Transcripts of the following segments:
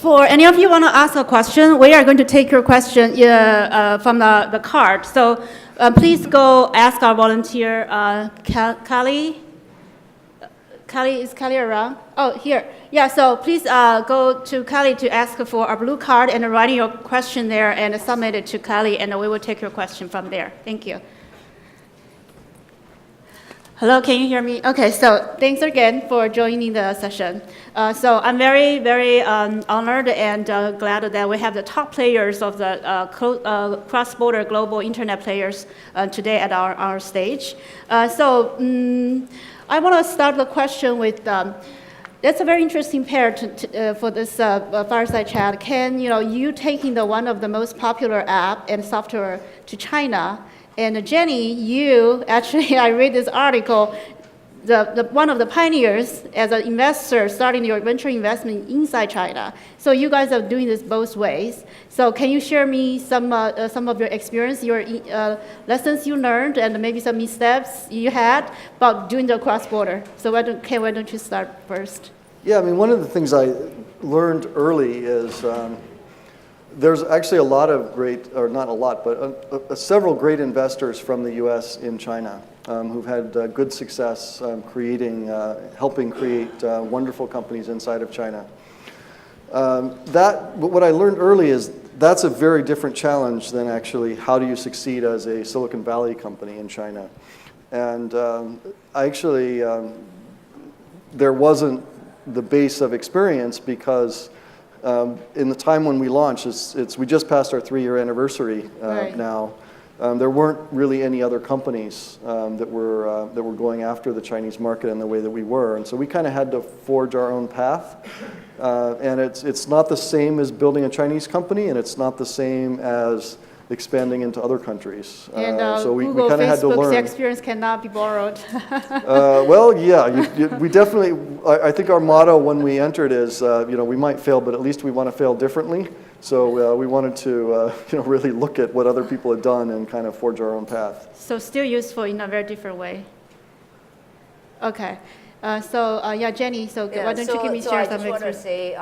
For any of you want to ask a question, we are going to take your question from the card. So please go ask our volunteer, Kali. Kali, is Kali around? Oh, here. Yeah, so please go to Kali to ask for a blue card and write your question there and submit it to Kali, and we will take your question from there. Thank you. Hello, can you hear me? Okay, so thanks again for joining the session. So I'm very, very honored and glad that we have the top players of the cross-border global internet players today at our stage. I want to start the question with, that's a very interesting pair for this fireside chat. Ken, you taking one of the most popular app and software to China, and Jenny, you actually, I read this article, one of the pioneers as an investor starting your venture investment inside China. So you guys are doing this both ways. So can you share me some of your experience, your lessons you learned, and maybe some missteps you had about doing the cross-border? So why don't you start first? Yeah, I mean, one of the things I learned early is there's actually a lot of great, or not a lot, but several great investors from the US in China who've had good success helping create wonderful companies inside of China. What I learned early is that's a very different challenge than actually how do you succeed as a Silicon Valley company in China. And there wasn't the base of experience because in the time when we launched, we just passed our 3-year anniversary right. now. There weren't really any other companies that were going after the Chinese market in the way that we were, and so we kind of had to forge our own path. And it's not the same as building a Chinese company, and it's not the same as expanding into other countries. And so we Google, kind of had to Facebook's learn. experience cannot be borrowed. Well, yeah, we definitely. I think our motto when we entered is, we might fail, but at least we want to fail differently. So we wanted to, really look at what other people had done and kind of forge our own path. So still useful in a very different way. Okay. Jenny, why don't you give me share some experience? I just want to say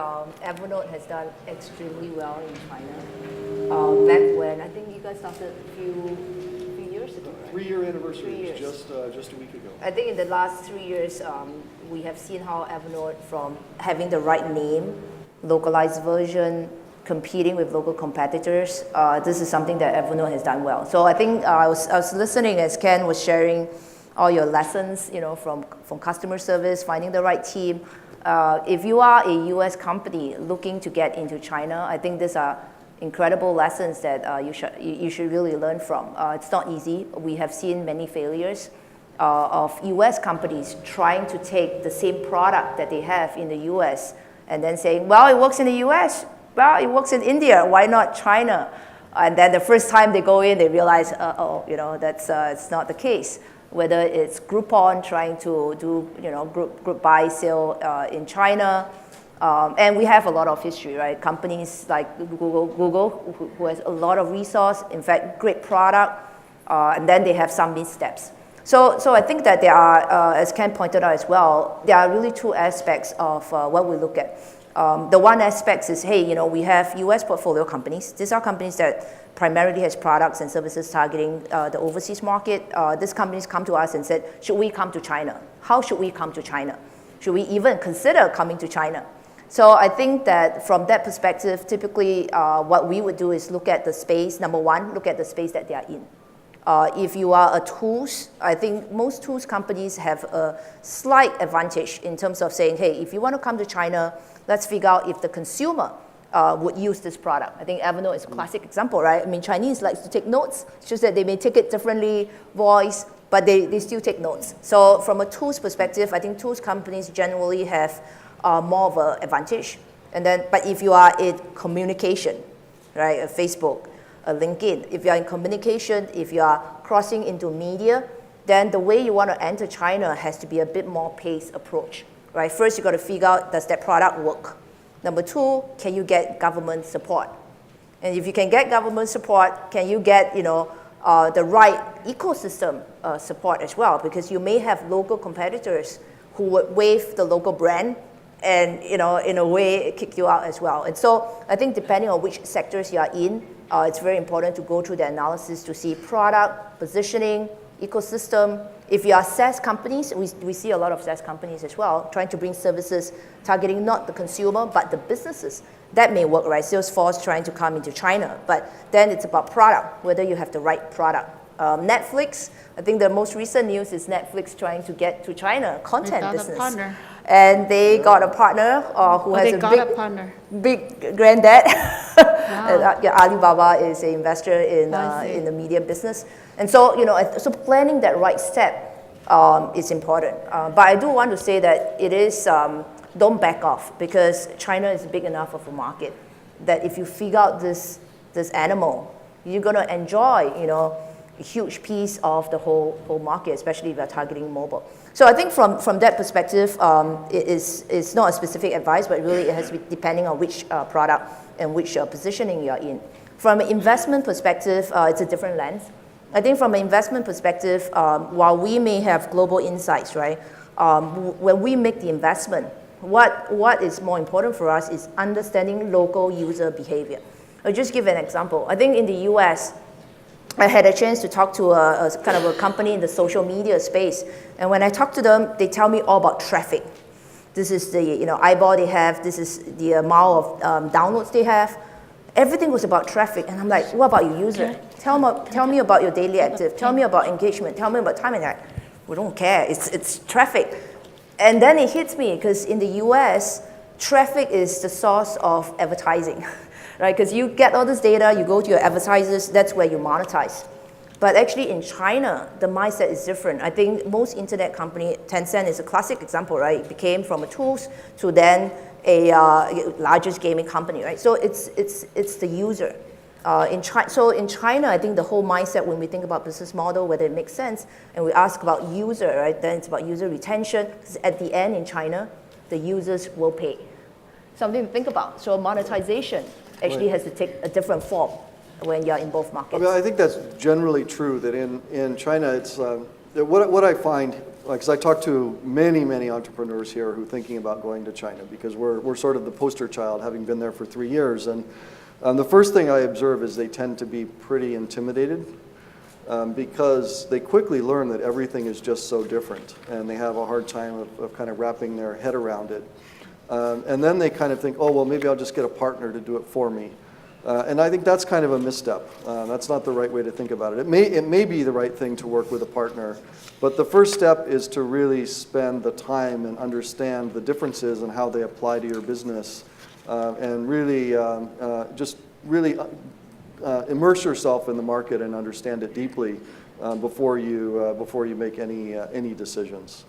Evernote has done extremely well in China. Back when, I think you guys started a few years ago, right? 3-year anniversary, 3 years. just a week ago. I think in the last 3 years, we have seen how Evernote, from having the right name, localized version, competing with local competitors, this is something that Evernote has done well. So I think I was listening as Ken was sharing all your lessons, from customer service, finding the right team. If you are a US company looking to get into China, I think these are incredible lessons that you should really learn from. It's not easy. We have seen many failures of US companies trying to take the same product that they have in the US and then saying, well, it works in the US. Well, it works in India. Why not China? And then the first time they go in, they realize, that's it's not the case. Whether it's Groupon trying to do, group buy sale in China, and we have a lot of history, right? Companies like Google, who has a lot of resource, in fact, great product, and then they have some missteps. So I think that there are, as Ken pointed out as well, there are really two aspects of what we look at. The one aspect is, we have US portfolio companies. These are companies that primarily has products and services targeting the overseas market. These companies come to us and said, should we come to China? How should we come to China? Should we even consider coming to China? So I think that from that perspective, typically what we would do is look at the space. Number one, look at the space that they are in. If you are a tools, I think most tools companies have a slight advantage in terms of saying, hey, if you want to come to China, let's figure out if the consumer would use this product. I think Evernote is a classic example, right? I mean, Chinese likes to take notes. It's just that they may take it differently, voice, but they still take notes. So from a tools perspective, I think tools companies generally have more of an advantage. But if you are in communication, right, a Facebook, a LinkedIn, if you are in communication, if you are crossing into media, then the way you want to enter China has to be a bit more paced approach, right? First, you got to figure out, does that product work? Number two, can you get government support? And if you can get government support, can you get the right ecosystem support as well? Because you may have local competitors who would wave the local brand and in a way, kick you out as well. And so I think depending on which sectors you are in, it's very important to go through the analysis to see product, positioning, ecosystem. If you are SaaS companies, we see a lot of SaaS companies as well, trying to bring services targeting not the consumer, but the businesses. That may work, right? Salesforce trying to come into China, but then it's about product, whether you have the right product. Netflix, I think the most recent news is Netflix trying to get to China, content business. A partner. And they got a partner who has a big granddad. Wow. Alibaba is an investor in the media business. And so, so planning that right step is important. But I do want to say that it is, don't back off, because China is big enough of a market that if you figure out this animal, you're going to enjoy, a huge piece of the whole market, especially if you're targeting mobile. So I think from that perspective, it's not a specific advice, but really it has to be depending on which product and which positioning you're in. From an investment perspective, it's a different lens. I think from an investment perspective, while we may have global insights, right, when we make the investment, what is more important for us is understanding local user behavior. I'll just give an example. I think in the US, I had a chance to talk to a kind of a company in the social media space. And when I talk to them, they tell me all about traffic. This is the eyeball they have. This is the amount of downloads they have. Everything was about traffic. And I'm like, what about your user? Tell me about your daily active. Tell me about engagement. Tell me about time. And like, we don't care. It's traffic. And then it hits me because in the US, traffic is the source of advertising. Right, because you get all this data, you go to your advertisers, that's where you monetize. But actually in China, the mindset is different. I think most internet company, Tencent is a classic example, right? It became from a tools to then a largest gaming company, right? So it's the user. So in China, I think the whole mindset when we think about business model, whether it makes sense, and we ask about user, right? Then it's about user retention. Because at the end in China, the users will pay. Something to think about. So monetization actually has to take a different form when you're in both markets. I think that's generally true, that in China, it's what I find, because I talk to many entrepreneurs here who are thinking about going to China, because we're sort of the poster child, having been there for 3 years. And the first thing I observe is they tend to be pretty intimidated because they quickly learn that everything is just so different, and they have a hard time of kind of wrapping their head around it. And then they kind of think, oh, well, maybe I'll just get a partner to do it for me. And I think that's kind of a misstep. That's not the right way to think about it. It may be the right thing to work with a partner, but the first step is to really spend the time and understand the differences and how they apply to your business, and really immerse yourself in the market and understand it deeply before you make any decisions.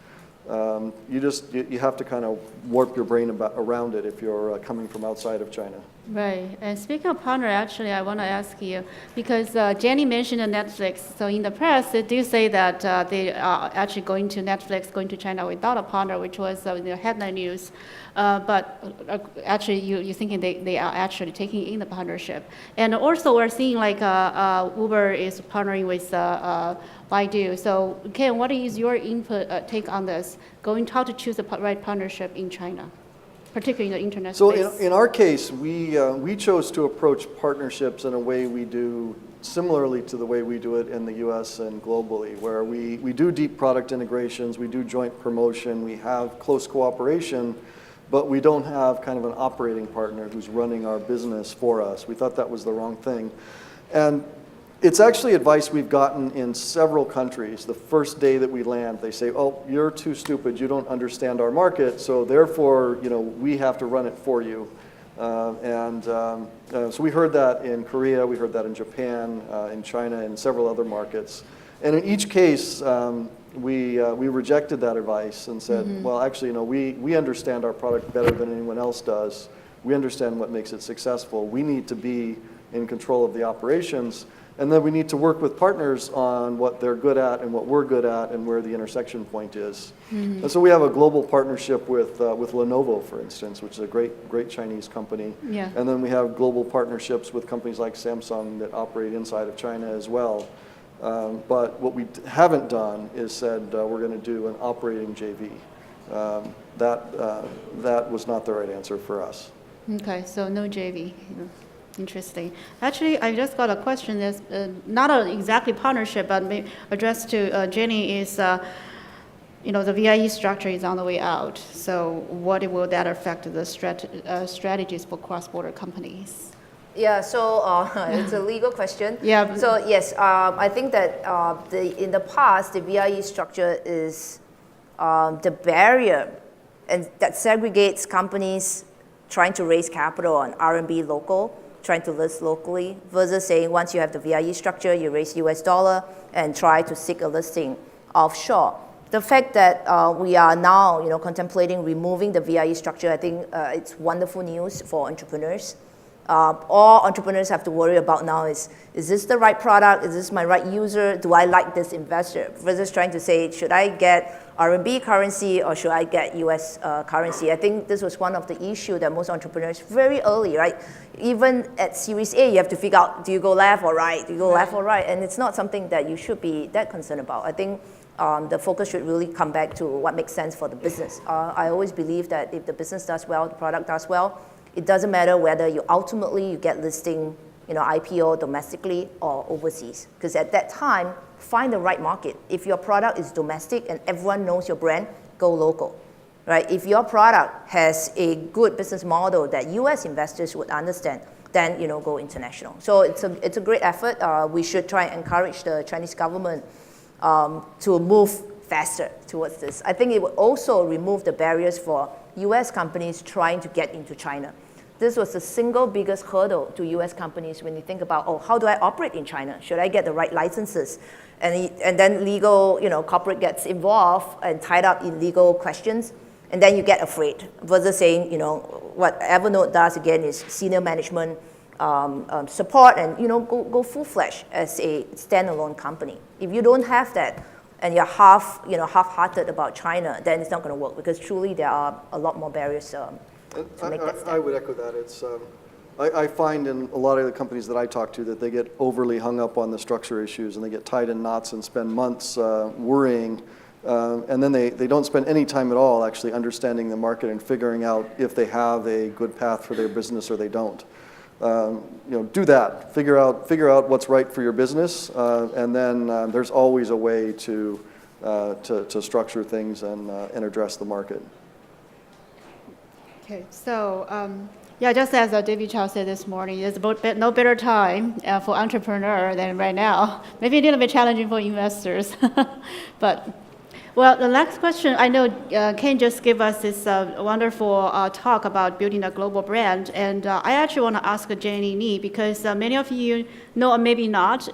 You have to kind of warp your brain around it if you're coming from outside of China. Right. And speaking of partner, actually, I want to ask you, because Jenny mentioned Netflix. So in the press, they do say that they are actually going to China without a partner, which was the headline news. But actually, you're thinking they are actually taking in the partnership. And also, we're seeing like Uber is partnering with Baidu. So Ken, what is your take on this? How to choose the right partnership in China, particularly in the internet space? So in our case, we chose to approach partnerships in a way we do similarly to the way we do it in the US and globally, where we do deep product integrations, we do joint promotion, we have close cooperation, but we don't have kind of an operating partner who's running our business for us. We thought that was the wrong thing. And it's actually advice we've gotten in several countries. The first day that we land, they say, oh, you're too stupid, you don't understand our market, so therefore, we have to run it for you. So we heard that in Korea, we heard that in Japan, in China, and several other markets. And in each case, we rejected that advice and said, well, actually, we understand our product better than anyone else does. We understand what makes it successful. We need to be in control of the operations. And then we need to work with partners on what they're good at and what we're good at and where the intersection point is. And so we have a global partnership with Lenovo, for instance, which is a great Chinese company. Yeah. And then we have global partnerships with companies like Samsung that operate inside of China as well. But what we haven't done is said we're going to do an operating JV. that was not the right answer for us. Okay, so no JV. Interesting. Actually, I just got a question that's not an exactly partnership, but addressed to Jenny is, the VIE structure is on the way out. So what will that affect the strategies for cross-border companies? Yeah, so it's a legal question. Yeah. So yes, I think that in the past, the VIE structure is the barrier and that segregates companies trying to raise capital on RMB local, trying to list locally, versus saying once you have the VIE structure, you raise US dollar and try to seek a listing offshore. The fact that we are now contemplating removing the VIE structure, I think it's wonderful news for entrepreneurs. All entrepreneurs have to worry about now is this the right product? Is this my right user? Do I like this investor? Versus trying to say, should I get RMB currency or should I get US currency? I think this was one of the issues that most entrepreneurs very early, right? Even at Series A, you have to figure out, do you go left or right? Do you go left or right? And it's not something that you should be that concerned about. I think the focus should really come back to what makes sense for the business. I always believe that if the business does well, the product does well, it doesn't matter whether you ultimately get listing, IPO domestically or overseas. Because at that time, find the right market. If your product is domestic and everyone knows your brand, go local, right? If your product has a good business model that US investors would understand, then go international. So it's a great effort. We should try and encourage the Chinese government to move faster towards this. I think it will also remove the barriers for US companies trying to get into China. This was the single biggest hurdle to US companies when you think about, how do I operate in China? Should I get the right licenses? And then legal, corporate gets involved and tied up in legal questions, and then you get afraid. Versus saying, what Evernote does again is senior management support and go full-fledged as a standalone company. If you don't have that, and you're half-hearted about China, then it's not going to work because truly there are a lot more barriers to make that step. I would echo that. It's I find in a lot of the companies that I talk to that they get overly hung up on the structure issues and they get tied in knots and spend months worrying, and then they don't spend any time at all actually understanding the market and figuring out if they have a good path for their business or they don't. Do that. Figure out what's right for your business, and then there's always a way to structure things and address the market. Okay, so just as David Chow said this morning, there's no better time for entrepreneur than right now. Maybe a little bit challenging for investors, but. Well, the next question, I know Ken just gave us this wonderful talk about building a global brand, and I actually want to ask Jenny Ni, because many of you know, or maybe not,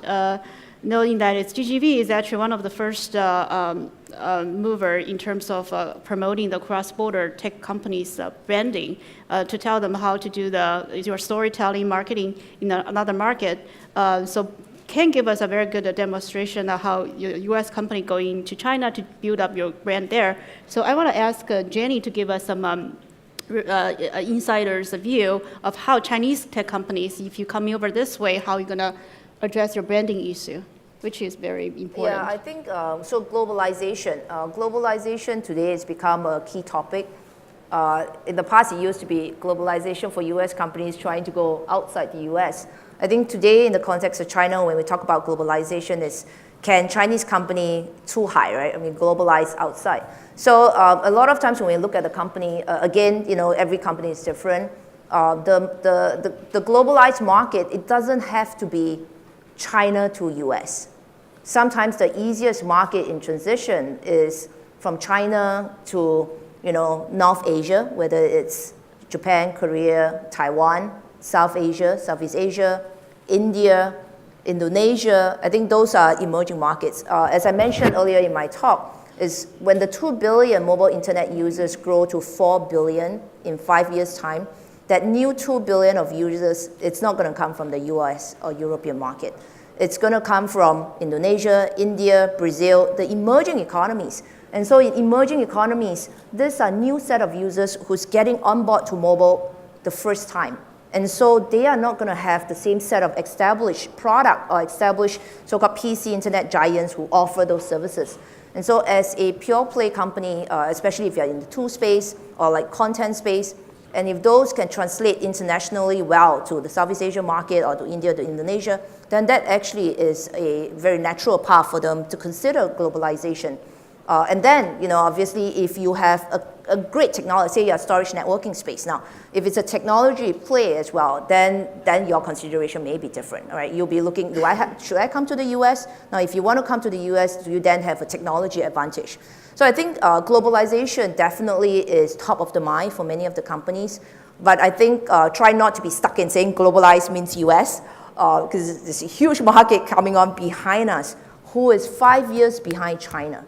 knowing that TGIF is actually one of the first mover in terms of promoting the cross-border tech companies' branding, to tell them how to do your storytelling, marketing in another market. So can give us a very good demonstration of how your U.S. company going to China to build up your brand there. So I want to ask Jenny to give us some insider's view of how Chinese tech companies, if you come over this way, how you're going to address your branding issue, which is very important. Yeah, I think, so globalization. Globalization today has become a key topic. In the past, it used to be globalization for U.S. companies trying to go outside the U.S. I think today, in the context of China, when we talk about globalization, is can Chinese company too high, right? I mean, globalize outside. So a lot of times when we look at the company, again, every company is different. The globalized market, it doesn't have to be China to US. Sometimes the easiest market in transition is from China to North Asia, whether it's Japan, Korea, Taiwan, South Asia, Southeast Asia, India, Indonesia. I think those are emerging markets. As I mentioned earlier in my talk, is when the 2 billion mobile internet users grow to 4 billion in 5 years' time, that new 2 billion of users, it's not going to come from the US or European market. It's going to come from Indonesia, India, Brazil, the emerging economies. And so in emerging economies, there's a new set of users who's getting on board to mobile the first time. And so they are not going to have the same set of established product or established so-called PC internet giants who offer those services. And so as a pure play company, especially if you're in the tool space or like content space, and if those can translate internationally well to the Southeast Asia market or to India, to Indonesia, then that actually is a very natural path for them to consider globalization. And then, obviously, if you have a great technology, say you're a storage networking space. Now, if it's a technology play as well, then your consideration may be different, all right? You'll be looking, should I come to the US? Now, if you want to come to the US, do you then have a technology advantage? So I think globalization definitely is top of the mind for many of the companies. But I think try not to be stuck in saying globalize means US, because there's a huge market coming on behind us who is 5 years behind China.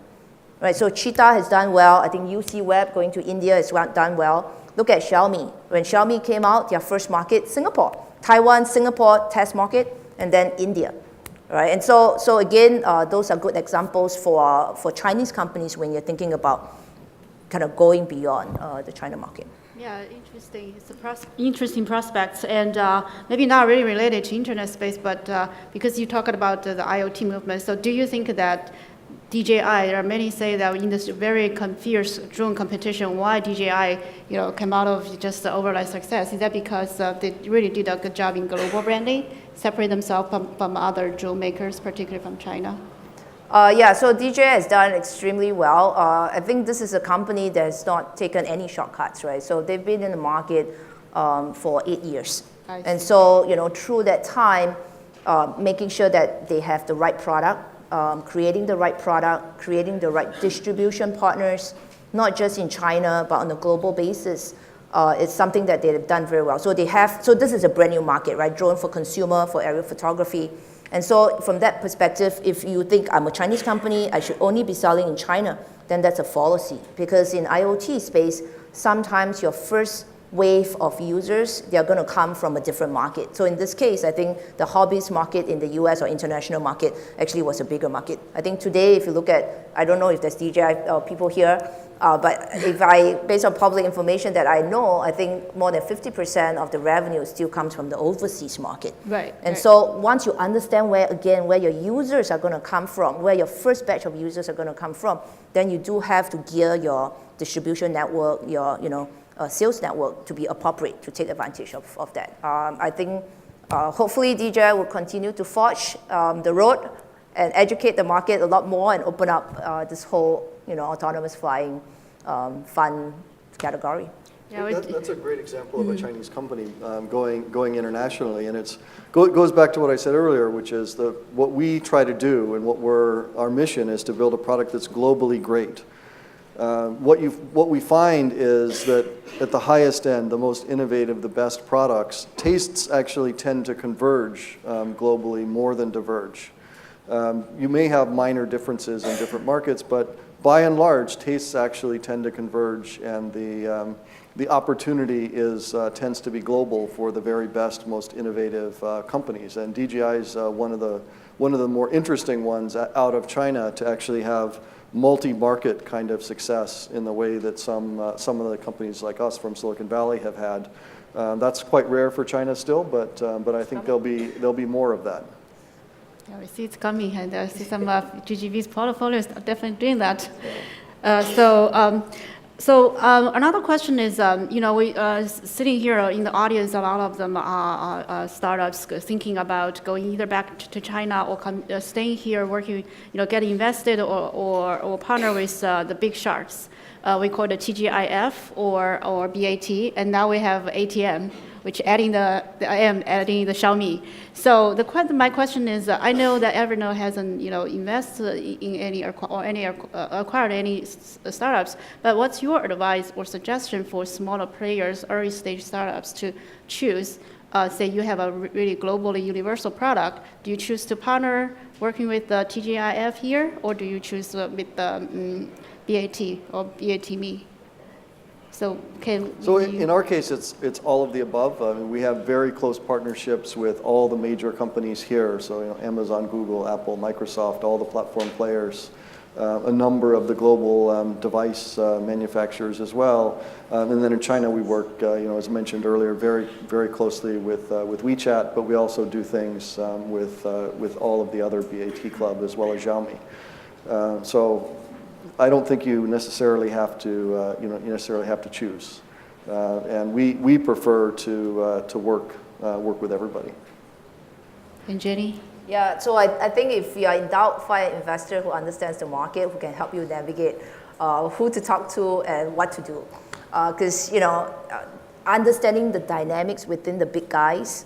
Right, so Cheetah has done well. I think UC Web going to India has done well. Look at Xiaomi. When Xiaomi came out, their first market, Singapore. Taiwan, Singapore, test market, and then India. Right, and so again, those are good examples for Chinese companies when you're thinking about kind of going beyond the China market. Yeah, interesting. It's interesting prospects, and maybe not really related to internet space, but because you talked about the IoT movement. So do you think that DJI, there are many say that in this very fierce drone competition, why DJI, came out of just the overnight success? Is that because they really did a good job in global branding, separate themselves from other drone makers, particularly from China? Yeah, so DJI has done extremely well. I think this is a company that has not taken any shortcuts, right? So they've been in the market for 8 years. And so, through that time, making sure that they have the right product, creating the right product, creating the right distribution partners, not just in China, but on a global basis, it's something that they have done very well. So this is a brand new market, right? Drone for consumer, for aerial photography. And so from that perspective, if you think I'm a Chinese company, I should only be selling in China, then that's a fallacy. Because in IoT space, sometimes your first wave of users, they're going to come from a different market. So in this case, I think the hobbyist market in the US or international market actually was a bigger market. I think today, if you look at, I don't know if there's DJI people here, but based on public information that I know, I think more than 50% of the revenue still comes from the overseas market. Right. And so once you understand where your users are going to come from, where your first batch of users are going to come from, then you do have to gear your distribution network, your sales network to be appropriate to take advantage of that. I think hopefully DJI will continue to forge the road and educate the market a lot more and open up this whole autonomous flying fun category. Yeah, that's a great example of a Chinese company going internationally, and it goes back to what I said earlier, which is what we try to do and our mission is to build a product that's globally great. What we find is that at the highest end, the most innovative, the best products, tastes actually tend to converge globally more than diverge. You may have minor differences in different markets, but by and large, tastes actually tend to converge, and the opportunity tends to be global for the very best, most innovative companies. And DJI is one of the more interesting ones out of China to actually have multi-market kind of success in the way that some of the companies like us from Silicon Valley have had. That's quite rare for China still, but I think there'll be more of that. Yeah, we see it's coming, and I see some of GGV's portfolios are definitely doing that. So another question is, we sitting here in the audience, a lot of them are startups thinking about going either back to China or staying here, working, getting invested or partner with the big sharks. We call it TGIF or BAT, and now we have ATM, which adding the Xiaomi. So my question is, I know that Evernote hasn't invested in any acquired any startups, but what's your advice or suggestion for smaller players, early stage startups to choose? Say you have a really globally universal product, do you choose to partner working with the TGIF here, or do you choose with the BAT or BAT-me? So in our case, it's all of the above. I mean, we have very close partnerships with all the major companies here. So Amazon, Google, Apple, Microsoft, all the platform players. a number of the global device manufacturers as well. And then in China, we work, as mentioned earlier, very, very closely with WeChat, but we also do things with all of the other BAT Club as well as Xiaomi. So I don't think you necessarily have to choose. And we prefer to work with everybody. And Jenny? Yeah, so I think if you are in doubt, find an investor who understands the market, who can help you navigate who to talk to and what to do. Because, understanding the dynamics within the big guys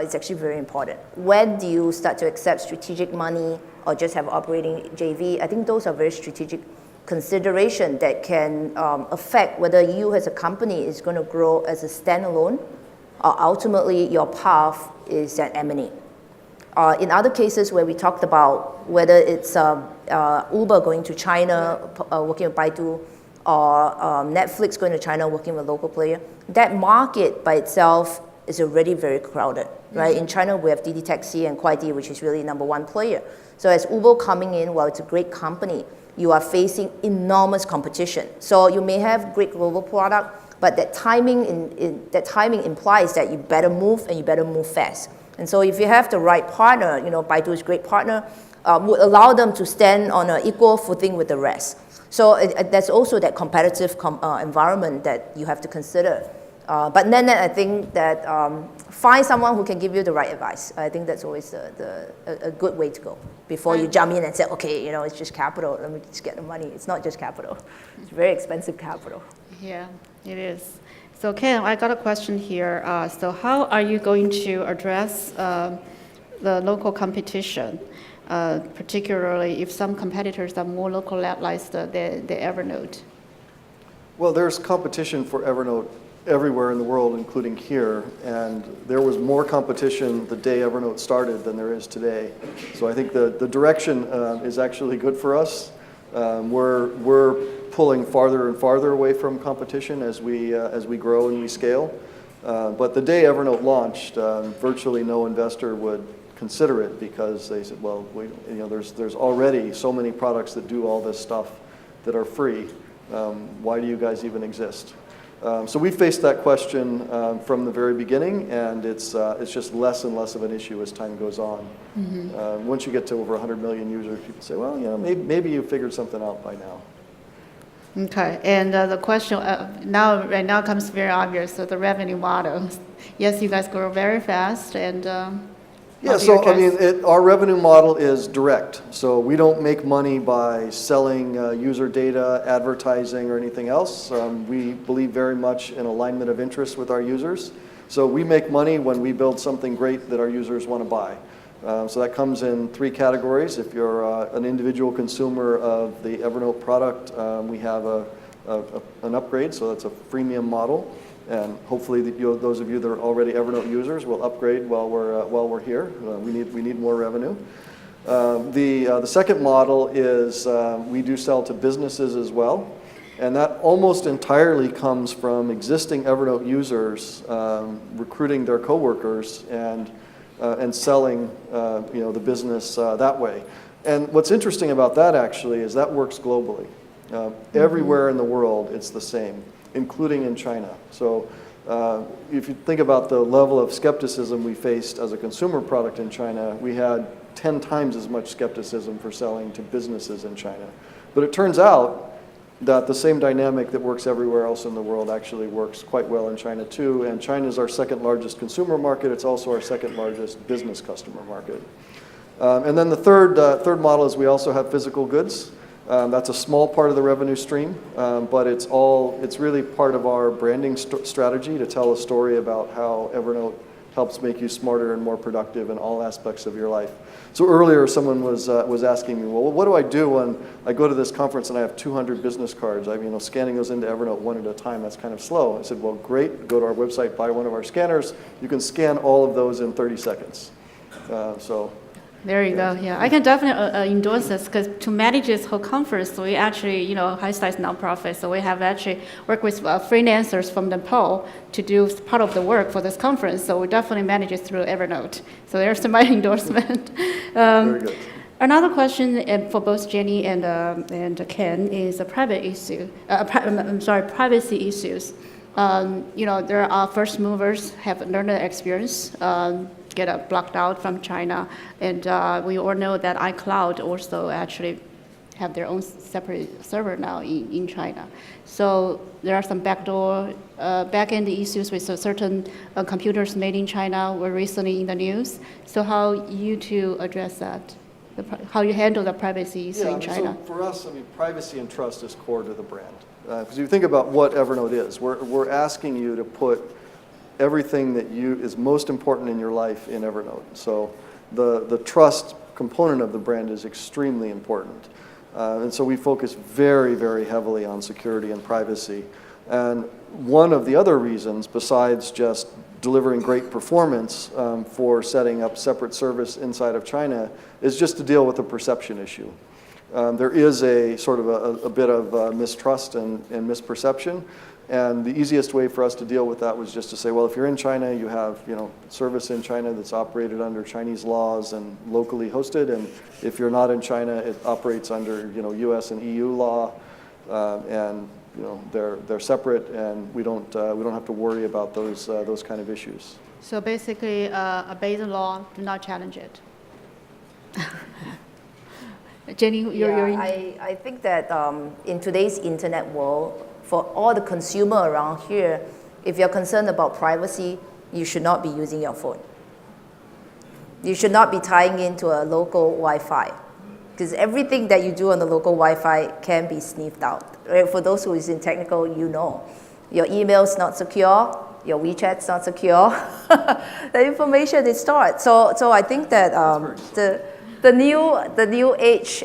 is actually very important. When do you start to accept strategic money or just have operating JV? I think those are very strategic consideration that can affect whether you as a company is going to grow as a standalone or ultimately your path is an M&A. In other cases where we talked about whether it's Uber going to China, working with Baidu, or Netflix going to China, working with a local player, that market by itself is already very crowded, right? In China, we have Didi Taxi and Kuaidi, which is really number one player. So as Uber coming in, while it's a great company, you are facing enormous competition. So you may have great global product, but that timing implies that you better move and you better move fast. And so if you have the right partner, Baidu is a great partner, would allow them to stand on an equal footing with the rest. So that's also that competitive environment that you have to consider. But then I think that find someone who can give you the right advice. I think that's always a good way to go before you jump in and say, okay, it's just capital, let me just get the money. It's not just capital. It's very expensive capital. Yeah, it is. So Ken, I got a question here. So how are you going to address the local competition, particularly if some competitors are more localized than Evernote? Well, there's competition for Evernote everywhere in the world, including here, and there was more competition the day Evernote started than there is today. So I think the direction is actually good for us. We're pulling farther and farther away from competition as we grow and we scale. But the day Evernote launched, virtually no investor would consider it because they said, well, there's already so many products that do all this stuff that are free. Why do you guys even exist? So we faced that question from the very beginning, and it's just less and less of an issue as time goes on. Mm-hmm. Once you get to over 100 million users, people say, well, maybe you figured something out by now. Okay, and the question right now comes very obvious. So the revenue model. Yes, you guys grow very fast, and our revenue model is direct. So we don't make money by selling user data, advertising, or anything else. We believe very much in alignment of interest with our users. So we make money when we build something great that our users want to buy. So that comes in three categories. If you're an individual consumer of the Evernote product, we have an upgrade, so that's a freemium model. And hopefully those of you that are already Evernote users will upgrade while we're here. We need more revenue. The second model is we do sell to businesses as well. And that almost entirely comes from existing Evernote users recruiting their coworkers and selling the business that way. And what's interesting about that actually is that works globally. Everywhere in the world it's the same, including in China. So if you think about the level of skepticism we faced as a consumer product in China, we had 10 times as much skepticism for selling to businesses in China. But it turns out that the same dynamic that works everywhere else in the world actually works quite well in China too. And China is our second largest consumer market. It's also our second largest business customer market. And then the third model is we also have physical goods. That's a small part of the revenue stream, but it's really part of our branding strategy to tell a story about how Evernote helps make you smarter and more productive in all aspects of your life. So earlier someone was asking me, well, what do I do when I go to this conference and I have 200 business cards? Scanning those into Evernote one at a time, that's kind of slow. I said, well, great, go to our website, buy one of our scanners. You can scan all of those in 30 seconds. There you go. Yeah, I can definitely endorse this because to manage this whole conference, we actually, HYSTA is nonprofit, so we have actually worked with freelancers from Nepal to do part of the work for this conference. So we definitely manage it through Evernote. So there's my endorsement. Very good. Another question for both Jenny and Ken is a private issue. Privacy issues. There are first movers have learned the experience, get blocked out from China, and we all know that iCloud also actually have their own separate server now in China. So there are some back-end issues with certain computers made in China were recently in the news. So how you two address that? How you handle the privacy issue in China? So for us, privacy and trust is core to the brand. Because you think about what Evernote is, we're asking you to put everything that is most important in your life in Evernote. So the trust component of the brand is extremely important. And so we focus very, very heavily on security and privacy. And one of the other reasons, besides just delivering great performance for setting up separate service inside of China, is just to deal with the perception issue. There is a sort of a bit of mistrust and misperception. And the easiest way for us to deal with that was just to say, well, if you're in China, you have service in China that's operated under Chinese laws and locally hosted. And if you're not in China, it operates under U.S. and EU law, and they're separate, and we don't have to worry about those kind of issues. So basically, obey the law, do not challenge it. Jenny, I think that in today's internet world, for all the consumer around here, if you're concerned about privacy, you should not be using your phone. You should not be tying into a local Wi-Fi, because everything that you do on the local Wi-Fi can be sniffed out. Right? For those who is in technical, your email's not secure, your WeChat's not secure. The information is stored. So I think that the new age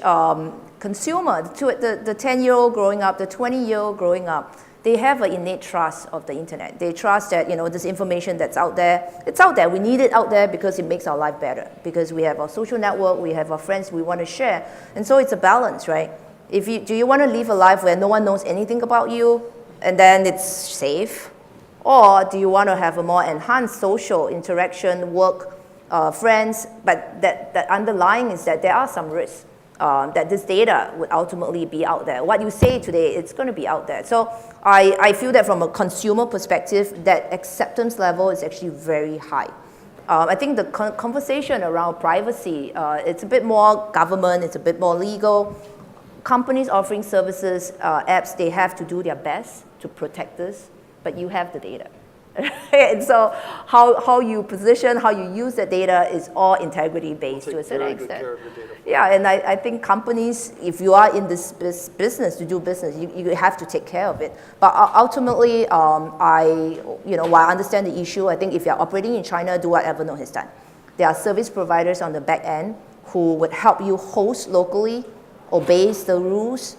consumer, the 10-year-old growing up, the 20-year-old growing up, they have an innate trust of the internet. They trust that this information that's out there, it's out there. We need it out there because it makes our life better. Because we have our social network, we have our friends we want to share, and so it's a balance, right? Do you want to live a life where no one knows anything about you, and then it's safe, or do you want to have a more enhanced social interaction, work, friends, but that underlying is that there are some risks. That this data would ultimately be out there. What you say today, it's going to be out there. So I feel that from a consumer perspective, that acceptance level is actually very high. I think the conversation around privacy, it's a bit more government, it's a bit more legal. Companies offering services, apps, they have to do their best to protect this, but you have the data. And so how you position, how you use the data is all integrity based to a certain extent. Yeah, and I think companies, if you are in this business to do business, you have to take care of it. But ultimately, while I understand the issue, I think if you're operating in China, do what Evernote has done. There are service providers on the back end who would help you host locally, obeys the rules.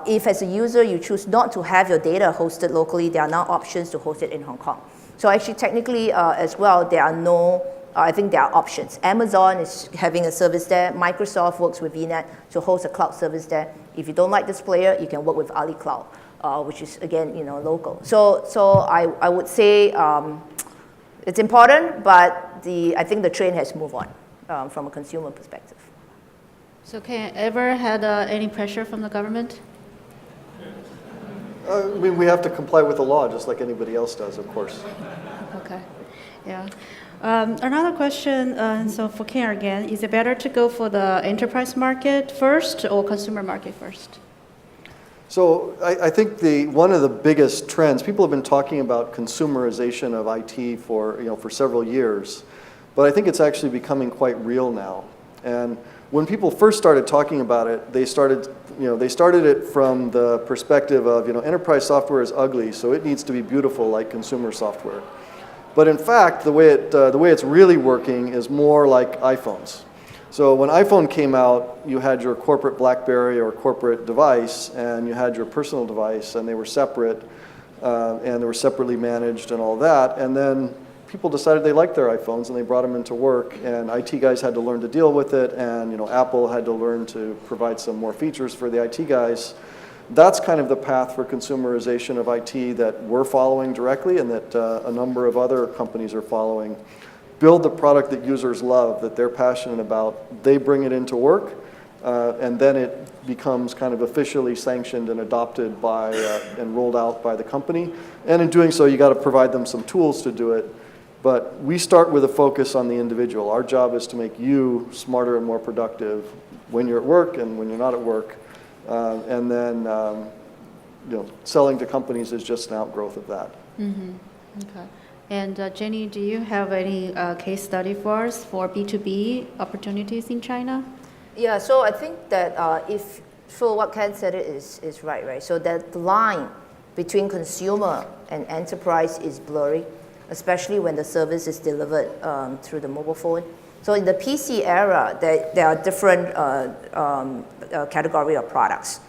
If as a user you choose not to have your data hosted locally, there are now options to host it in Hong Kong. So actually technically as well, I think there are options. Amazon is having a service there. Microsoft works with VNet to host a cloud service there. If you don't like this player, you can work with Ali Cloud, which is again local. So I would say it's important, but I think the train has moved on from a consumer perspective. So ever had any pressure from the government? We have to comply with the law just like anybody else does, of course. Okay, yeah. Another question, so for Ken again, is it better to go for the enterprise market first or consumer market first? So I think one of the biggest trends, people have been talking about consumerization of IT for several years, but I think it's actually becoming quite real now. And when people first started talking about it, they started it from the perspective of, enterprise software is ugly, so it needs to be beautiful like consumer software. But in fact, the way it's really working is more like iPhones. So when iPhone came out, you had your corporate BlackBerry or corporate device, and you had your personal device, and they were separate, and they were separately managed and all that. And then people decided they liked their iPhones, and they brought them into work, and IT guys had to learn to deal with it, and Apple had to learn to provide some more features for the IT guys. That's kind of the path for consumerization of IT that we're following directly, and that a number of other companies are following. build the product that users love, that they're passionate about, they bring it into work, and then it becomes kind of officially sanctioned and adopted by and rolled out by the company. And in doing so, you got to provide them some tools to do it. But we start with a focus on the individual. Our job is to make you smarter and more productive when you're at work and when you're not at work. And then selling to companies is just an outgrowth of that. Mm-hmm. Okay. And Jenny, do you have any case study for us for B2B opportunities in China? Yeah, so I think that so what Ken said is right? So that line between consumer and enterprise is blurry, especially when the service is delivered through the mobile phone. So in the PC era, there are different category of products,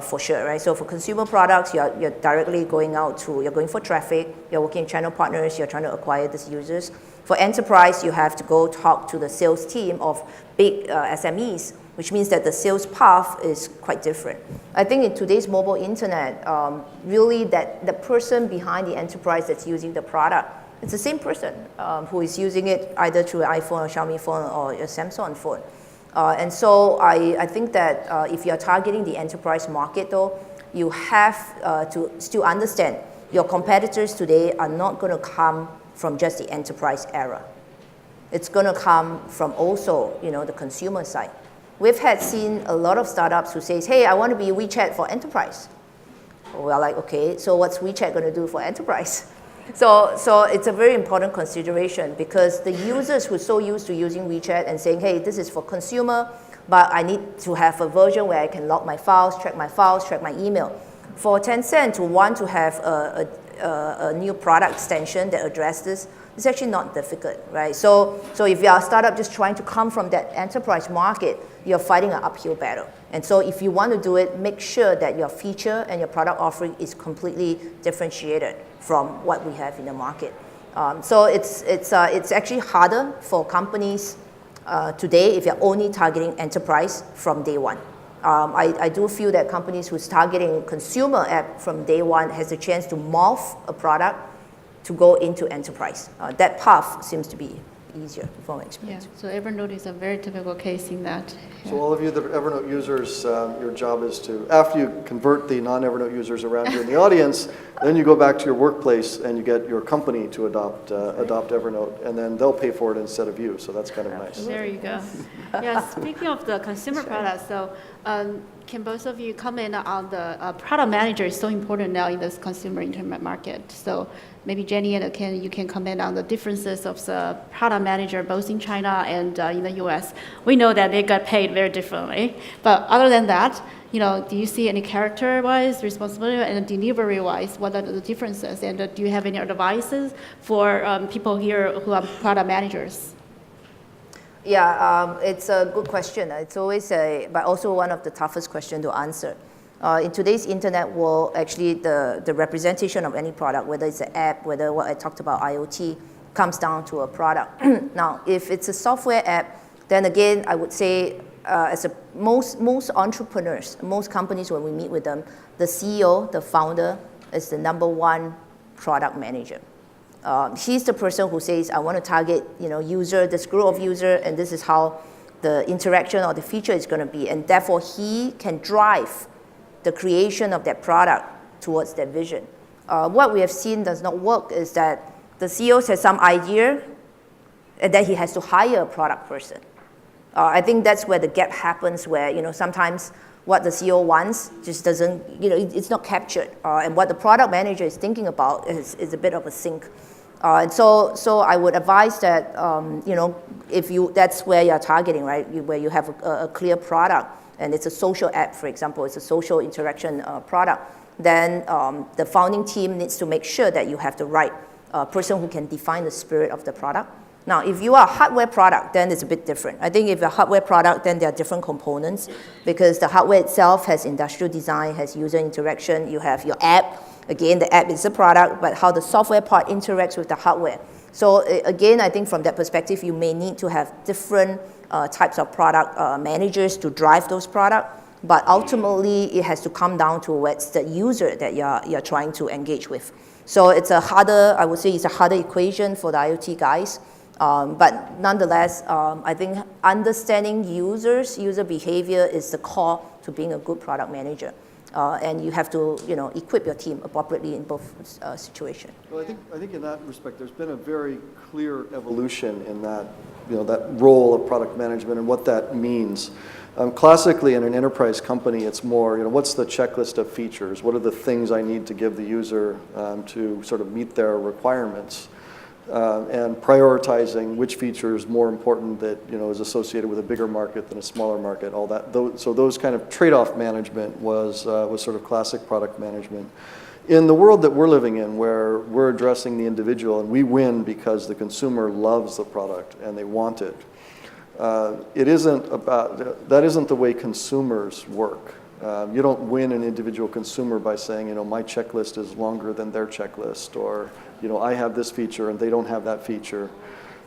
for sure, right? So for consumer products, you're directly going you're going for traffic, you're working with channel partners, you're trying to acquire these users. For enterprise, you have to go talk to the sales team of big SMEs, which means that the sales path is quite different. I think in today's mobile internet, really that the person behind the enterprise that's using the product, it's the same person who is using it either through an iPhone or Xiaomi phone or a Samsung phone. And so I think that if you're targeting the enterprise market though, you have to still understand your competitors today are not going to come from just the enterprise era. It's going to come from also, the consumer side. We've seen a lot of startups who says, hey, I want to be WeChat for enterprise. We're like, okay, so what's WeChat going to do for enterprise? So it's a very important consideration because the users who are so used to using WeChat and saying, hey, this is for consumer, but I need to have a version where I can log my files, track my email. For Tencent to want to have a new product extension that addresses this, it's actually not difficult, right? So if you're a startup just trying to come from that enterprise market, you're fighting an uphill battle. And so if you want to do it, make sure that your feature and your product offering is completely differentiated from what we have in the market. So it's actually harder for companies today if you're only targeting enterprise from day one. I do feel that companies who's targeting consumer app from day one has a chance to morph a product to go into enterprise. That path seems to be easier from my experience. Yeah, so Evernote is a very typical case in that. So all of you that are Evernote users, your job is to, after you convert the non-Evernote users around you in the audience, then you go back to your workplace and you get your company to adopt Evernote, and then they'll pay for it instead of you, so that's kind of nice. There you go. Yeah, speaking of the consumer products, so can both of you comment on the product manager is so important now in this consumer internet market. So maybe Jenny and Ken, you can comment on the differences of the product manager both in China and in the US. We know that they got paid very differently, but other than that, do you see any character-wise, responsibility, and delivery-wise, what are the differences? And do you have any advices for people here who are product managers? Yeah, it's a good question. It's always but also one of the toughest questions to answer. In today's internet world, actually the representation of any product, whether it's an app, whether what I talked about IoT, comes down to a product. Now, if it's a software app, then again, I would say most entrepreneurs, most companies, when we meet with them, the CEO, the founder, is the number one product manager. He's the person who says, I want to target, user, this group of user, and this is how the interaction or the feature is going to be. And therefore, he can drive the creation of that product towards that vision. What we have seen does not work is that the CEO has some idea, and then he has to hire a product person. I think that's where the gap happens, where sometimes what the CEO wants just doesn't, it's not captured. And what the product manager is thinking about is a bit of a sync. And so I would advise that, that's where you're targeting, right? Where you have a clear product, and it's a social app, for example, it's a social interaction product, then the founding team needs to make sure that you have the right person who can define the spirit of the product. Now, if you are a hardware product, then it's a bit different. I think if you're a hardware product, then there are different components because the hardware itself has industrial design, has user interaction, you have your app. Again, the app is a product, but how the software part interacts with the hardware. So again, I think from that perspective, you may need to have different types of product managers to drive those products, but ultimately it has to come down to what's the user that you're trying to engage with. So it's I would say it's a harder equation for the IoT guys. But nonetheless, I think understanding user behavior is the core to being a good product manager. And you have to, equip your team appropriately in both situations. Well, I think in that respect, there's been a very clear evolution in that, that role of product management and what that means. Classically, in an enterprise company, it's more, what's the checklist of features? What are the things I need to give the user to sort of meet their requirements? And prioritizing which feature is more important that is associated with a bigger market than a smaller market, all that. So those kind of trade-off management was sort of classic product management. In the world that we're living in, where we're addressing the individual and we win because the consumer loves the product and they want it, that isn't the way consumers work. You don't win an individual consumer by saying, my checklist is longer than their checklist, or I have this feature and they don't have that feature.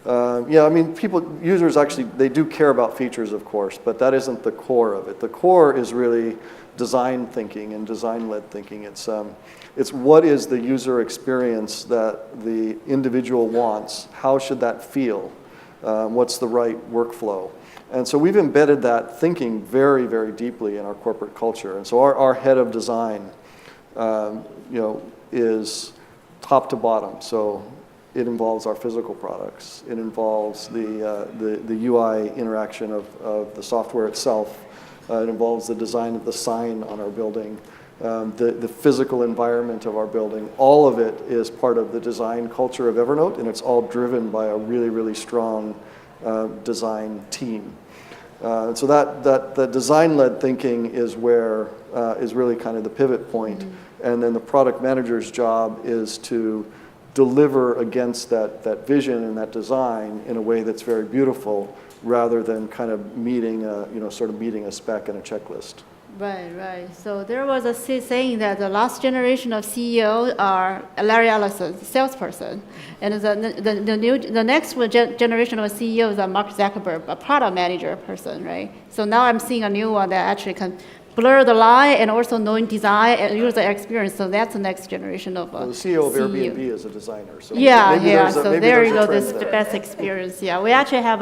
Users actually, they do care about features, of course, but that isn't the core of it. The core is really design thinking and design-led thinking. It's what is the user experience that the individual wants? How should that feel? What's the right workflow? And so we've embedded that thinking very, very deeply in our corporate culture. And so our head of design, is top to bottom. So it involves our physical products. It involves the UI interaction of the software itself. It involves the design of the sign on our building, the physical environment of our building. All of it is part of the design culture of Evernote, and it's all driven by a really, really strong design team. So that design-led thinking is where is really kind of the pivot point. Mm-hmm. And then the product manager's job is to deliver against that vision and that design in a way that's very beautiful, rather than kind of meeting a spec and a checklist. Right. So there was a saying that the last generation of CEOs are Larry Ellison, salesperson, and the next generation of CEOs are Mark Zuckerberg, a product manager person, right? So now I'm seeing a new one that actually can blur the line and also knowing design and user experience. So that's the next generation of the CEO of Airbnb is a designer. So So there you go. This is the best experience. Yeah, we actually have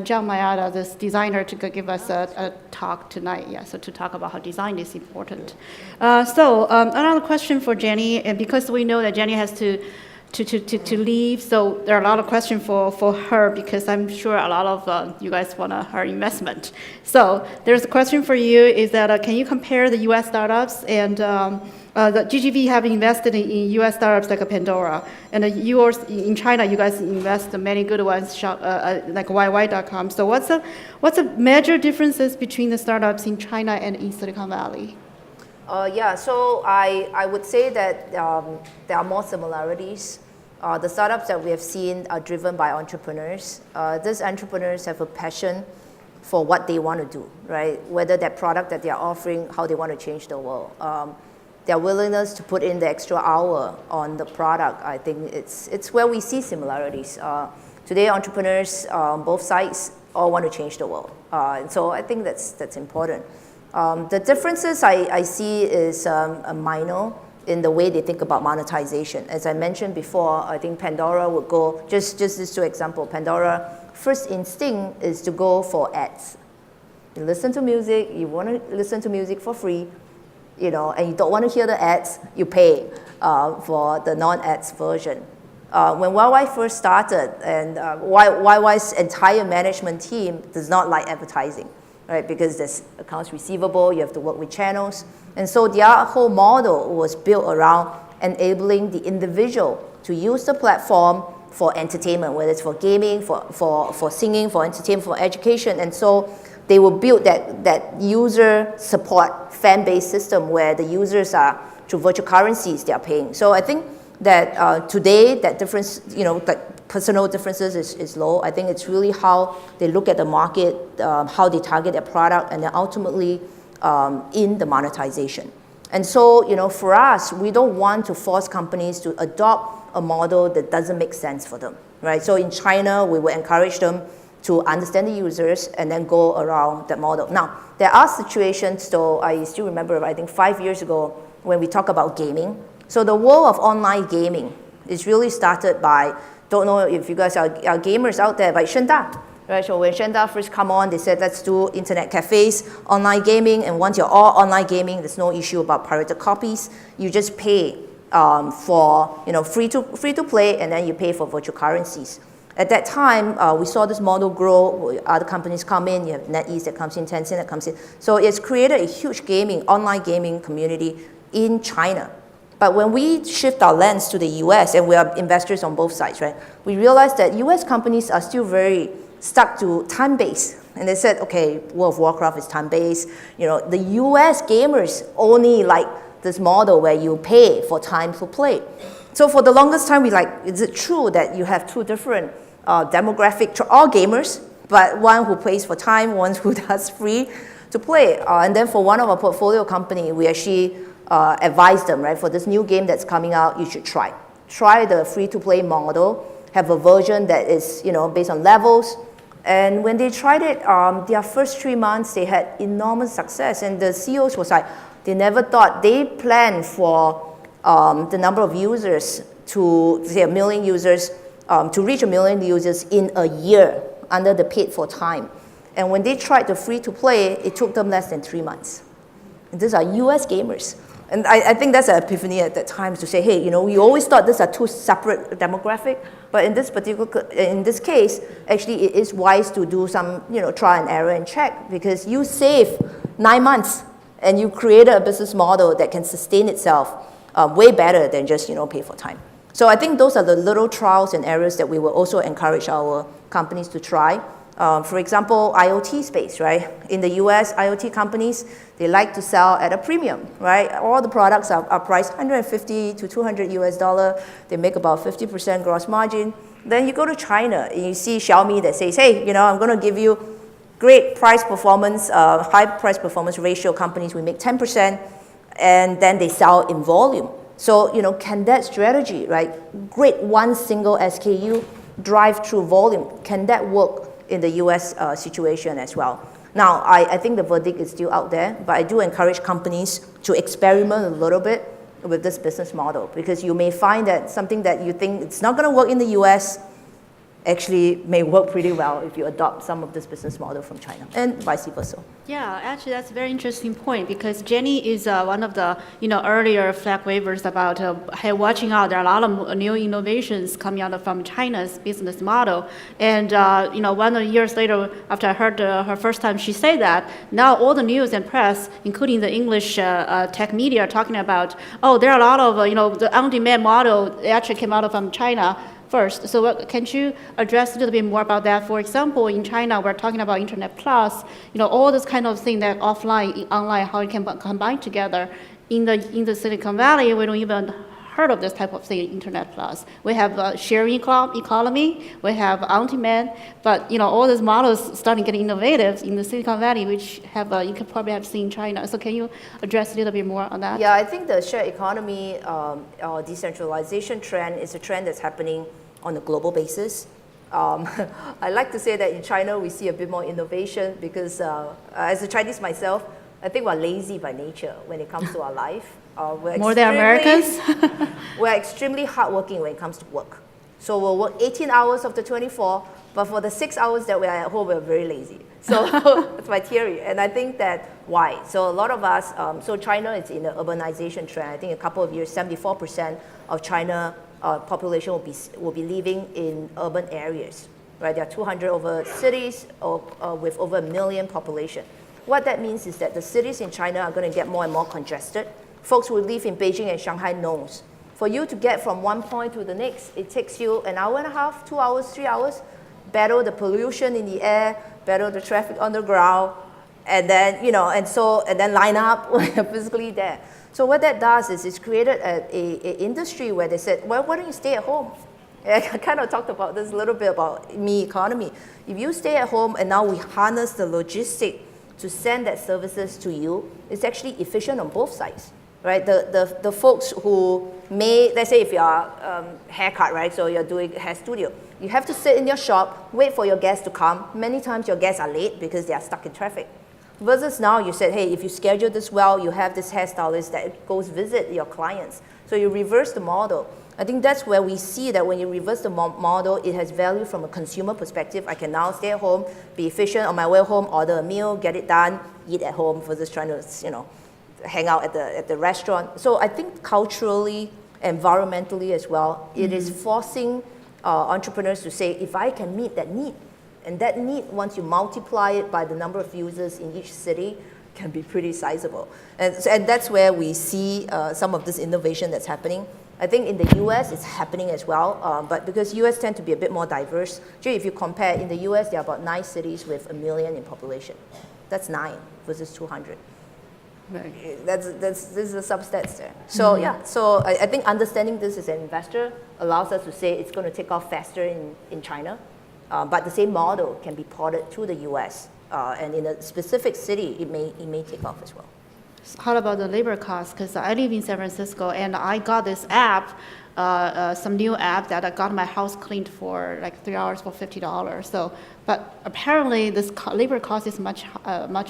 John Mayada, this designer, to give us a talk tonight. Yeah, so to talk about how design is important. Another question for Jenny, and because we know that Jenny has to leave, so there are a lot of questions for her, because I'm sure a lot of you guys want her investment. So there's a question for you, is that can you compare the U.S. startups and the GGV have invested in U.S. startups like Pandora, and yours in China, you guys invest in many good ones, like YY.com. So what's the major differences between the startups in China and in Silicon Valley? So I would say that there are more similarities. The startups that we have seen are driven by entrepreneurs. These entrepreneurs have a passion for what they want to do, right? Whether that product that they are offering, how they want to change the world. Their willingness to put in the extra hour on the product, I think it's where we see similarities. Today, entrepreneurs on both sides all want to change the world. And so I think that's important. The differences I see is minor in the way they think about monetization. As I mentioned before, I think Pandora would go, just these two examples. Pandora, first instinct is to go for ads. You listen to music, you want to listen to music for free, and you don't want to hear the ads, you pay for the non-ads version. When YY first started, and YY's entire management team does not like advertising, right? Because there's accounts receivable, you have to work with channels. And so their whole model was built around enabling the individual to use the platform for entertainment, whether it's for gaming, for singing, for entertainment, for education. And so they will build that user support fan-based system where the users are, through virtual currencies, they are paying. So I think that today, that difference, that personal differences is low. I think it's really how they look at the market, how they target their product, and then ultimately in the monetization. And so, for us, we don't want to force companies to adopt a model that doesn't make sense for them, right? So in China, we will encourage them to understand the users and then go around that model. Now, there are situations, though, I still remember, I think 5 years ago, when we talk about gaming. So the world of online gaming is really started by don't know if you guys are gamers out there, but HYSTA, right? So when HYSTA first come on, they said, let's do internet cafes, online gaming, and once you're all online gaming, there's no issue about pirated copies. You just pay for free to play, and then you pay for virtual currencies. At that time, we saw this model grow. Other companies come in. You have NetEase that comes in, Tencent that comes in. So it's created a huge online gaming community in China. But when we shift our lens to the US, and we are investors on both sides, right? We realized that US companies are still very stuck to time-based. And they said, okay, World of Warcraft is time-based. The US gamers only like this model where you pay for time to play. So for the longest time, is it true that you have two different demographic, all gamers, but one who pays for time, one who does free to play? And then for one of our portfolio company, we actually advise them, right, for this new game that's coming out, you should try the free-to-play model, have a version that is, based on levels. And when they tried it, their first 3 months, they had enormous success. And the CEOs was like, they never thought, they planned for the number of users to, say, 1 million users, to reach 1 million users in a year under the paid for time. And when they tried the free-to-play, it took them less than 3 months. And these are US gamers. And I think that's an epiphany at that time to say, hey, we always thought these are two separate demographic, but in this case, actually it is wise to do some, trial and error and check, because you save 9 months and you created a business model that can sustain itself way better than just, pay for time. So I think those are the little trials and errors that we will also encourage our companies to try. For example, IoT space, right? In the US, IoT companies, they like to sell at a premium, right? All the products are priced $150 to $200 US. They make about 50% gross margin. Then you go to China, and you see Xiaomi that says, hey, I'm going to give you great price performance, high price performance ratio companies. We make 10%, and then they sell in volume. So, can that strategy, right? Great one single SKU, drive through volume. Can that work in the US situation as well? Now, I think the verdict is still out there, but I do encourage companies to experiment a little bit with this business model, because you may find that something that you think it's not going to work in the US actually may work pretty well if you adopt some of this business model from China, and vice versa. Yeah, actually, that's a very interesting point, because Jenny is one of the earlier flag wavers about hey, watching out. There are a lot of new innovations coming out from China's business model, and 1 year later, after I heard her first time she say that, now all the news and press, including the English tech media, are talking about, oh, there are a lot of the on-demand model actually came out from China first. So can you address a little bit more about that? For example, in China, we're talking about Internet Plus, all this kind of thing that offline, online, how it can combine together. In the Silicon Valley, we don't even heard of this type of thing, Internet Plus. We have sharing economy, we have on-demand, but all these models starting getting innovative in the Silicon Valley, which have you could probably have seen in China. So can you address a little bit more on that? Yeah, I think the shared economy or decentralization trend is a trend that's happening on a global basis. I like to say that in China we see a bit more innovation because as a Chinese myself, I think we're lazy by nature when it comes to our life. More than Americans? We're extremely hardworking when it comes to work. So we'll work 18 hours of the 24, but for the 6 hours that we're at home, we're very lazy. So that's my theory. And I think that why? So a lot of us, so China is in the urbanization trend. I think a couple of years, 74% of China population will be living in urban areas. Right? There are 200 over cities with over 1 million population. What that means is that the cities in China are going to get more and more congested. Folks who live in Beijing and Shanghai knows. For you to get from one point to the next, it takes you an hour and a half, 2 hours, 3 hours, battle the pollution in the air, battle the traffic on the ground, and then, and then line up when you're physically there. So what that does is it's created an industry where they said, well, why don't you stay at home? I kind of talked about this a little bit about me economy. If you stay at home and now we harness the logistic to send that services to you, it's actually efficient on both sides. Right, the folks who may, let's say if you are haircut, right, so you're doing a hair studio, you have to sit in your shop, wait for your guests to come. Many times your guests are late because they are stuck in traffic. Versus now you said, hey, if you schedule this well, you have this hairstylist that goes visit your clients. So you reverse the model. I think that's where we see that when you reverse the model, it has value from a consumer perspective. I can now stay at home, be efficient on my way home, order a meal, get it done, eat at home versus trying to, hang out at the restaurant. So I think culturally, environmentally as well, it is forcing entrepreneurs to say, if I can meet that need, and that need, once you multiply it by the number of users in each city, can be pretty sizable. And that's where we see some of this innovation that's happening. I think in the US, it's happening as well, but because US tend to be a bit more diverse. Actually, if you compare, in the US, there are about 9 cities with 1 million in population. That's 9 versus 200. Right. This is a substats there. So so I think understanding this as an investor allows us to say it's going to take off faster in China, but the same model can be ported to the US, and in a specific city, it may take off as well. How about the labor costs? Because I live in San Francisco, and I got this app, some new app that I got my house cleaned for like 3 hours for $50. So, but apparently this labor cost is much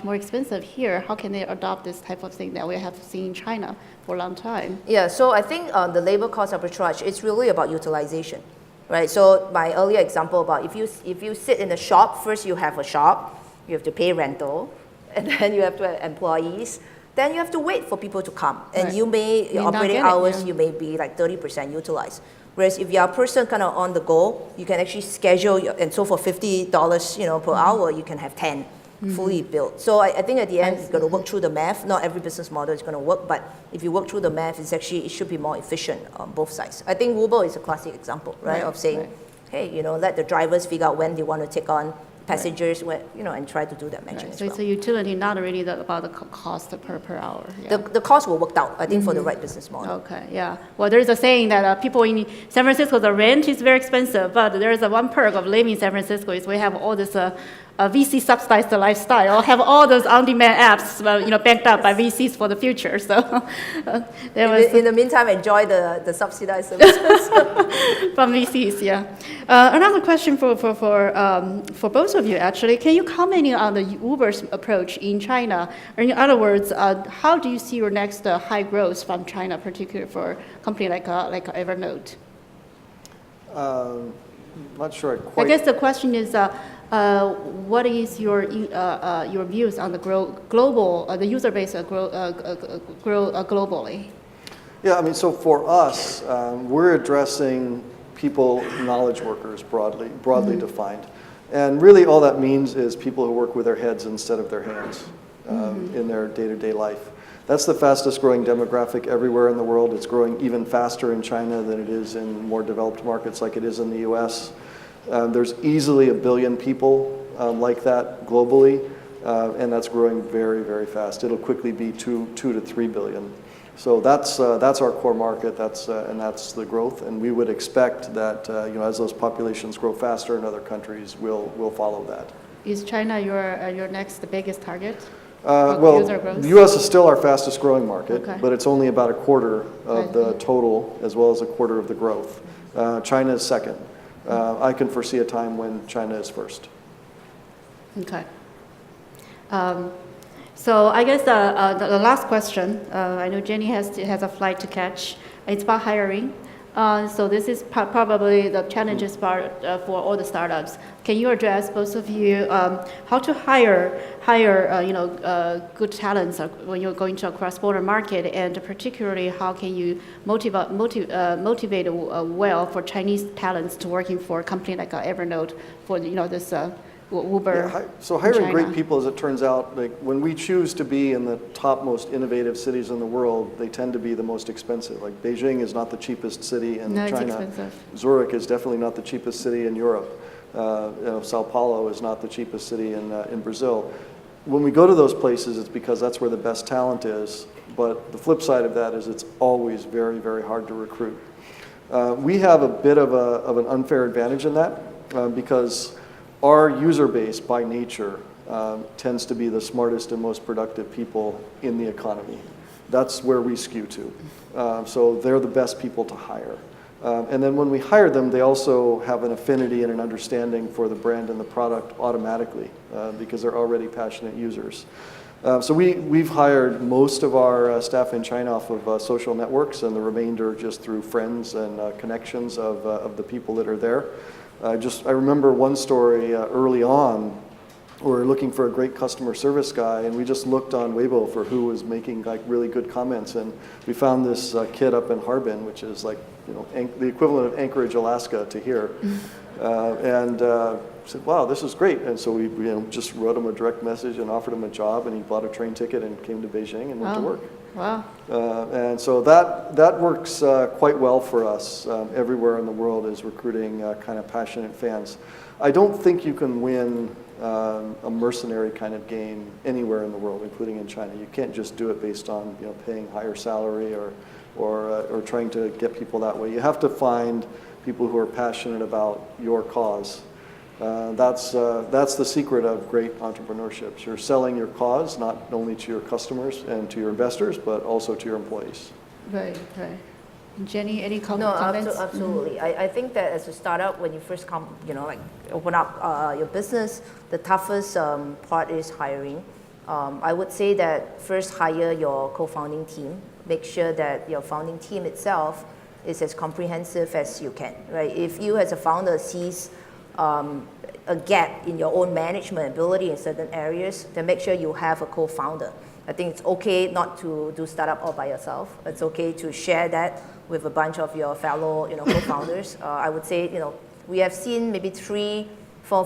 more expensive here. How can they adopt this type of thing that we have seen in China for a long time? Yeah, so I think the labor cost arbitrage, it's really about utilization, right? So my earlier example about if you sit in a shop, first you have a shop, you have to pay rental, and then you have to have employees. Then you have to wait for people to come. And Right. your operating hours, you may be like 30% utilized. Whereas if you're a person kind of on the go, you can actually schedule, and so for $50 per hour, you can have 10 fully built. So I think at the end, you've got to work through the math. Not every business model is going to work, but if you work through the math, it should be more efficient on both sides. I think Uber is a classic example, right? Of saying, hey, let the drivers figure out when they want to take on passengers, and try to do that matching as So well. it's a utility, not really about the cost per hour. Yeah. The cost will work out, I think, for the right business model. Okay, yeah. Well, there's a saying that people in San Francisco, the rent is very expensive, but there's one perk of living in San Francisco is we have all this VC subsidized lifestyle, have all those on-demand apps, backed up by VCs for the future. So in the meantime, enjoy the subsidized services. from VCs, yeah. Another question for both of you, actually. Can you comment on the Uber's approach in China? Or in other words, how do you see your next high growth from China, particularly for a company like Evernote? Not sure I quite. I guess the question is, what is your views on the global, the user base globally? Yeah, I mean, so for us, we're addressing people, knowledge workers broadly defined. And really all that means is people who work with their heads instead of their hands in their day-to-day life. That's the fastest growing demographic everywhere in the world. It's growing even faster in China than it is in more developed markets like it is in the US. There's easily 1 billion people like that globally, and that's growing very, very fast. It'll quickly be 2 to 3 billion. So that's our core market. And that's the growth. And we would expect that as those populations grow faster in other countries, we'll follow that. Is China your next biggest target? Well, User growth? the U.S. is still our fastest growing market, Okay. but it's only about a quarter of the total as well as a quarter of the growth. China is second. I can foresee a time when China is first. Okay. So I guess the last question, I know Jenny has a flight to catch. It's about hiring. So this is probably the challenges part for all the startups. Can you address, both of you, how to hire good talents when you're going to a cross-border market, and particularly how can you motivate well for Chinese talents to working for a company like Evernote for this Uber? Yeah, so hiring China. great people, as it turns out, like when we choose to be in the top most innovative cities in the world, they tend to be the most expensive. Like Beijing is not the cheapest city in No, it's China. expensive. Zurich is definitely not the cheapest city in Europe. Sao Paulo is not the cheapest city in Brazil. When we go to those places, it's because that's where the best talent is. But the flip side of that is it's always very, very hard to recruit. We have a bit of an unfair advantage in that because our user base, by nature, tends to be the smartest and most productive people in the economy. That's where we skew to. So they're the best people to hire. And then when we hire them, they also have an affinity and an understanding for the brand and the product automatically because they're already passionate users. So we've hired most of our staff in China off of social networks, and the remainder just through friends and connections of the people that are there. I remember one story early on. We were looking for a great customer service guy, and we just looked on Weibo for who was making like really good comments, and we found this kid up in Harbin, which is like the equivalent of Anchorage, Alaska to here, and said, "Wow, this is great!" And so we just wrote him a direct message and offered him a job, and he bought a train ticket and came to Beijing and went to work. Wow. And so that works quite well for us. Everywhere in the world is recruiting kind of passionate fans. I don't think you can win a mercenary kind of game anywhere in the world, including in China. You can't just do it based on paying higher salary or trying to get people that way. You have to find people who are passionate about your cause. That's the secret of great entrepreneurship. You're selling your cause not only to your customers and to your investors, but also to your employees. Right, right. Jenny, any No, comments? absolutely. I think that as a startup, when you first come, open up your business, the toughest part is hiring. I would say that first hire your co-founding team. Make sure that your founding team itself is as comprehensive as you can, right? If you as a founder sees a gap in your own management ability in certain areas, then make sure you have a co-founder. I think it's okay not to do startup all by yourself. It's okay to share that with a bunch of your fellow co-founders. I would say we have seen maybe 3-4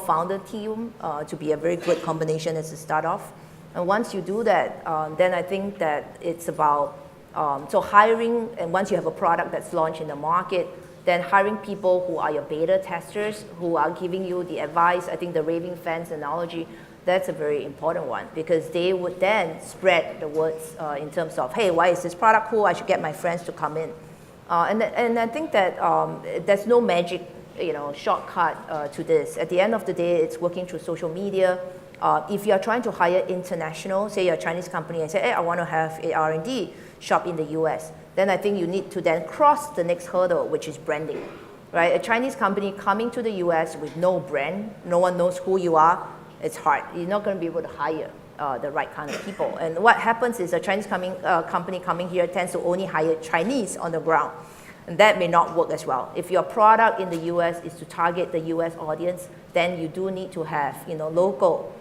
founder team to be a very good combination as a start off. And once you do that, then I think that it's about so hiring, and once you have a product that's launched in the market, then hiring people who are your beta testers, who are giving you the advice. I think the raving fans analogy, that's a very important one, because they would then spread the words in terms of, hey, why is this product cool? I should get my friends to come in. And I think that there's no magic shortcut to this. At the end of the day, it's working through social media. If you're trying to hire international, say you're a Chinese company and say, hey, I want to have a R&D shop in the US, then I think you need to then cross the next hurdle, which is branding, right? A Chinese company coming to the US with no brand, no one knows who you are, it's hard. You're not going to be able to hire the right kind of people. And what happens is a Chinese company coming here tends to only hire Chinese on the ground. And that may not work as well. If your product in the US is to target the US audience, then you do need to have local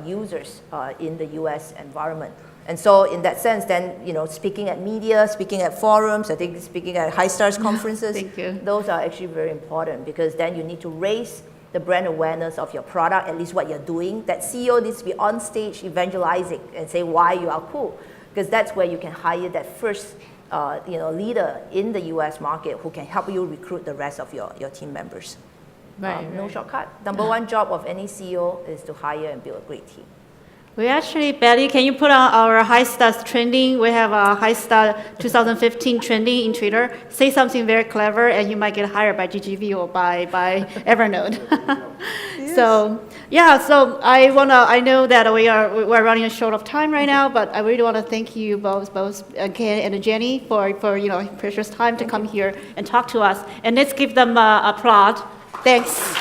users in the US environment. And so in that sense, then, speaking at media, speaking at forums, I think speaking at HYSTA's conferences, Thank you. Those are actually very important, because then you need to raise the brand awareness of your product, at least what you're doing. That CEO needs to be on stage evangelizing and say why you are cool, because that's where you can hire that first leader in the US market who can help you recruit the rest of your team members. Right, No right. shortcut. Number one job of any CEO is to hire and build a great team. We actually, Betty, can you put on our HYSTA trending? We have a HYSTA 2015 trending in Twitter. Say something very clever, and you might get hired by GGV or by Evernote. Yes. So I know that we're running short of time right now, but I really want to thank you both Ken and Jenny for precious time to come here and talk to us. And let's give them applause. Thanks.